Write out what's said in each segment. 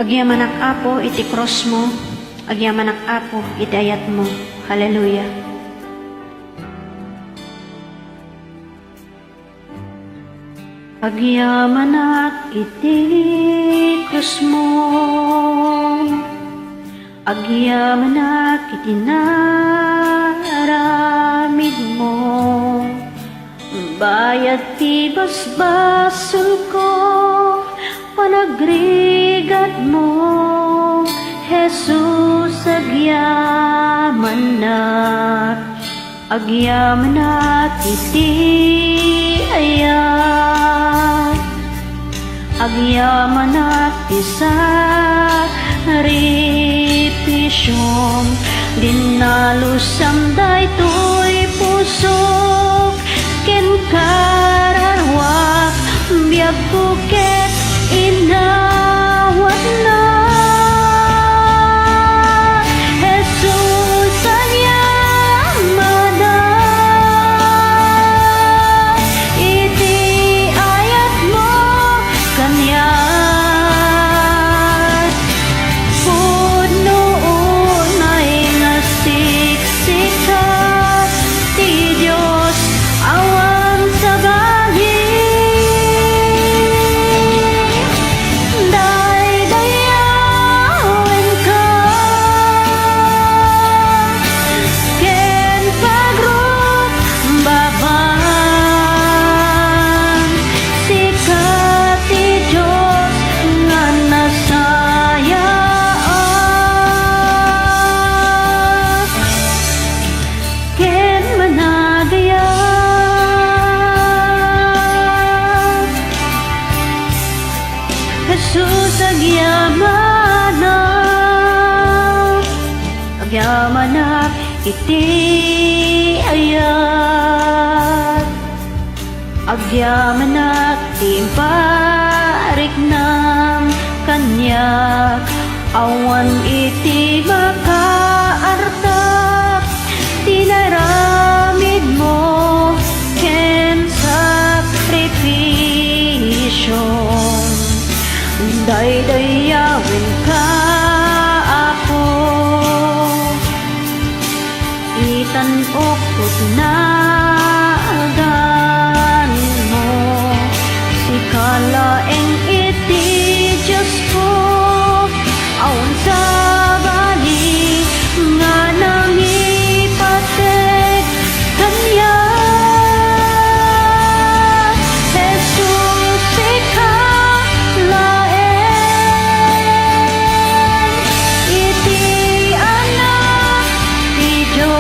Agyaman ang Apo iti cross mo, agyaman ang Apo iti ayat mo. Hallelujah. Agyaman ak iti cross mo, agyaman ak iti naramid mo, bayad ti basbasol ko, panagrigat mo, Jesus. Agyaman ak iti ayat, agyaman ak ti sakripisyom, dinalusam daytoy pusok, ken kararwak biag buket inawat na. Jesus agyamana iti ayat mo kanyat, puno unay nga siksikat ti Diyos awan sa bagi. Daydayawen ka ken pagrut baban, sikat ti Diyos nga nasayaan, ken managayat. Jesus agyaman ak iti ayat, agyaman ak ti parik ng kanyak, awan iti makaartak, tinaramid mo ken sakripisyon. Daydayawen ka Apo, itanokot na aganin mo, sikalaeng iti Diyos ko, awan sa bali nga nangipatek kanya. Jesus ikalaen iti anak ti Diyos,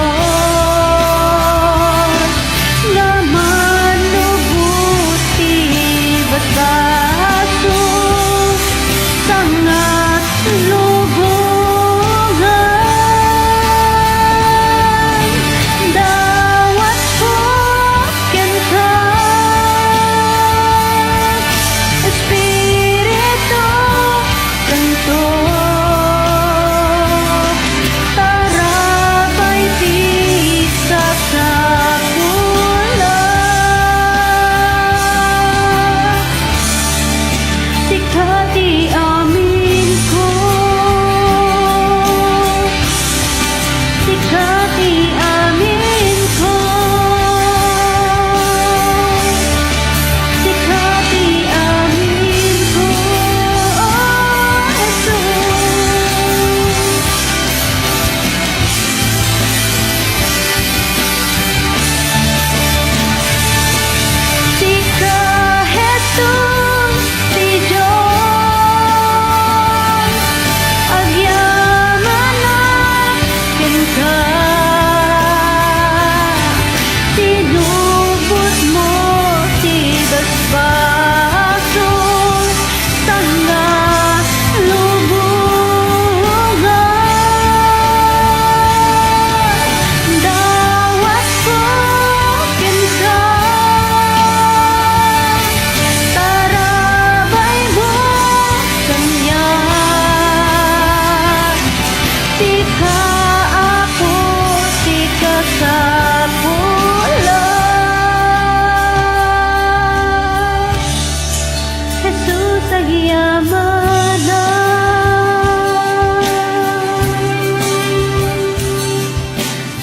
nga manubuti basbaso sangat lubungan, dawat ko ken ka Espiritu Santo, tarapay ti sakapula, sikati amin ko, sikati amin ko, sikati amin ko, Jesus. Sika Jesus ti Diyos,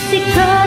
sikap